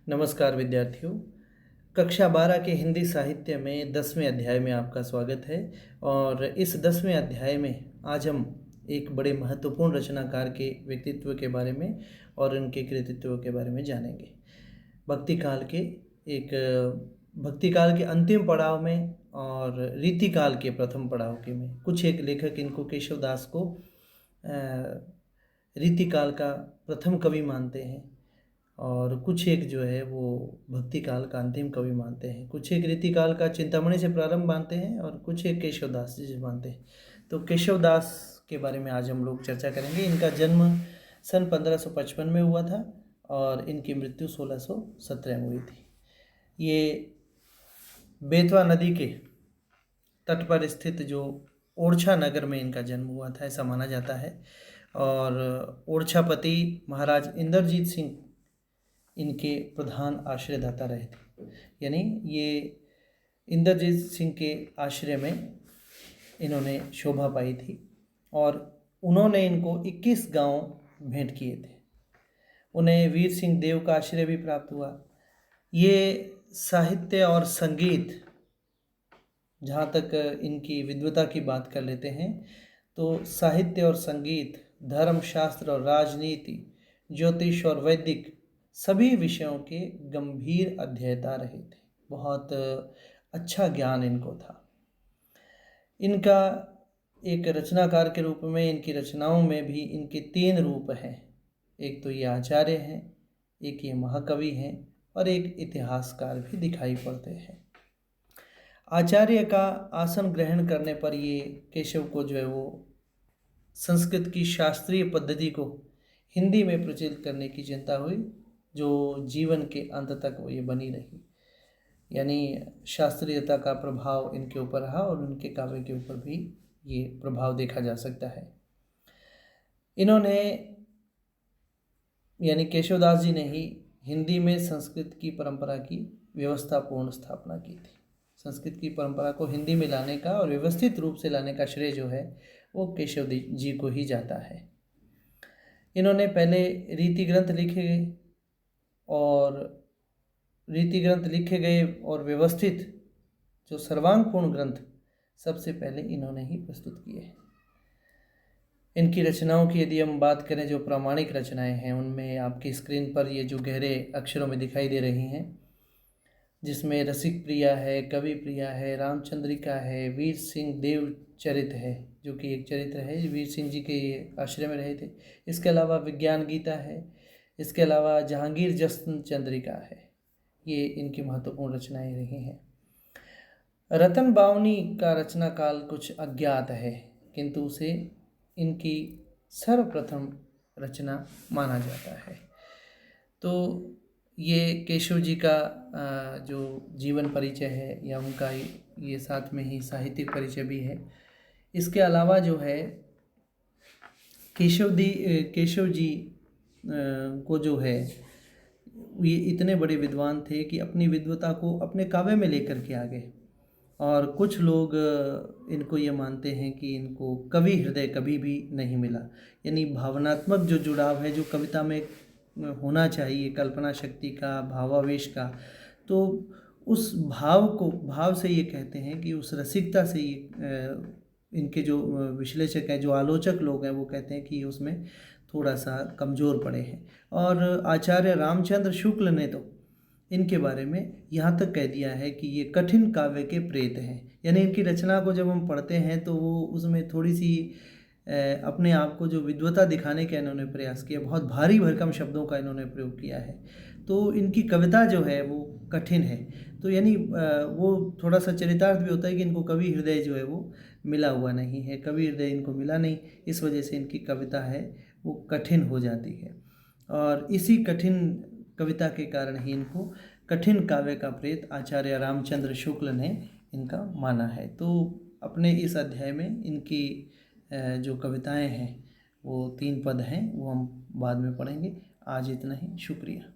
नमस्कार विद्यार्थियों। कक्षा 12 के हिंदी साहित्य में 10वें अध्याय में आपका स्वागत है। और इस 10वें अध्याय में आज हम एक बड़े महत्वपूर्ण रचनाकार के व्यक्तित्व के बारे में और उनके कृतित्व के बारे में जानेंगे। भक्ति काल के अंतिम पड़ाव में और रीतिकाल के प्रथम पड़ाव के में कुछ एक लेखक इनको केशव दास को रीतिकाल का प्रथम कवि मानते हैं और कुछ एक जो है वो भक्ति काल का अंतिम कवि मानते हैं। कुछ एक रीतिकाल का चिंतामणि से प्रारंभ मानते हैं और कुछ एक केशव दास जी से मानते हैं। तो केशव दास के बारे में आज हम लोग चर्चा करेंगे। इनका जन्म सन 1555 में हुआ था और इनकी मृत्यु 1617 में हुई थी। ये बेतवा नदी के तट पर स्थित जो ओरछा नगर में इनका जन्म हुआ था, ऐसा माना जाता है। और ओरछापति महाराज इंद्रजीत सिंह इनके प्रधान आश्रयदाता रहे थे। यानी ये इंद्रजीत सिंह के आश्रय में इन्होंने शोभा पाई थी और उन्होंने इनको 21 गांव भेंट किए थे। उन्हें वीर सिंह देव का आश्रय भी प्राप्त हुआ। ये साहित्य और संगीत, जहाँ तक इनकी विद्वता की बात कर लेते हैं तो साहित्य और संगीत, धर्मशास्त्र और राजनीति, ज्योतिष और वैदिक सभी विषयों के गंभीर अध्येता रहे थे। बहुत अच्छा ज्ञान इनको था। इनका एक रचनाकार के रूप में इनकी रचनाओं में भी इनके 3 रूप हैं। एक तो ये आचार्य हैं, एक ये महाकवि हैं और एक इतिहासकार भी दिखाई पड़ते हैं। आचार्य का आसन ग्रहण करने पर ये केशव को जो है वो संस्कृत की शास्त्रीय पद्धति को हिंदी में प्रचलित करने की चिंता हुई, जो जीवन के अंत तक वो ये बनी रही। यानी शास्त्रीयता का प्रभाव इनके ऊपर रहा और उनके काव्य के ऊपर भी ये प्रभाव देखा जा सकता है। इन्होंने यानी केशवदास जी ने ही हिंदी में संस्कृत की परंपरा की व्यवस्थापूर्ण स्थापना की थी। संस्कृत की परंपरा को हिंदी में लाने का और व्यवस्थित रूप से लाने का श्रेय जो है वो केशव जी को ही जाता है। इन्होंने पहले रीति ग्रंथ लिखे गए और व्यवस्थित जो सर्वांगपूर्ण ग्रंथ सबसे पहले इन्होंने ही प्रस्तुत किए हैं। इनकी रचनाओं की यदि हम बात करें, जो प्रामाणिक रचनाएं हैं, उनमें आपकी स्क्रीन पर ये जो गहरे अक्षरों में दिखाई दे रही हैं, जिसमें रसिक प्रिया है, कवि प्रिया है, रामचंद्रिका है, वीर सिंह देव चरित है, जो कि एक चरित्र है, वीर सिंह जी के आश्रय में रहे थे। इसके अलावा विज्ञान गीता है, इसके अलावा जहांगीर जश्न चंद्रिका है। ये इनकी महत्वपूर्ण रचनाएं रही हैं। रतन बावनी का रचना काल कुछ अज्ञात है, किंतु उसे इनकी सर्वप्रथम रचना माना जाता है। तो ये केशव जी का जो जीवन परिचय है या उनका ये साथ में ही साहित्यिक परिचय भी है। इसके अलावा जो है केशव जी को जो है ये इतने बड़े विद्वान थे कि अपनी विद्वता को अपने काव्य में लेकर के आ गए। और कुछ लोग इनको ये मानते हैं कि इनको कवि हृदय कभी भी नहीं मिला। यानी भावनात्मक जो जुड़ाव है, जो कविता में होना चाहिए, कल्पना शक्ति का, भावावेश का, तो उस भाव से ये कहते हैं कि उस रसिकता से ये इनके जो विश्लेषक हैं, जो आलोचक लोग हैं, वो कहते हैं कि उसमें थोड़ा सा कमज़ोर पड़े हैं। और आचार्य रामचंद्र शुक्ल ने तो इनके बारे में यहाँ तक कह दिया है कि ये कठिन काव्य के प्रेत हैं। यानी इनकी रचना को जब हम पढ़ते हैं तो वो उसमें थोड़ी सी अपने आप को जो विद्वता दिखाने का इन्होंने प्रयास किया, बहुत भारी भरकम शब्दों का इन्होंने प्रयोग किया है। तो इनकी कविता जो है वो कठिन है। तो यानी वो थोड़ा सा चरितार्थ भी होता है कि इनको कवि हृदय जो है वो मिला हुआ नहीं है, कवि हृदय इनको मिला नहीं, इस वजह से इनकी कविता है वो कठिन हो जाती है। और इसी कठिन कविता के कारण ही इनको कठिन काव्य का प्रेत आचार्य रामचंद्र शुक्ल ने इनका माना है। तो अपने इस अध्याय में इनकी जो कविताएं हैं वो 3 पद हैं, वो हम बाद में पढ़ेंगे। आज इतना ही, शुक्रिया।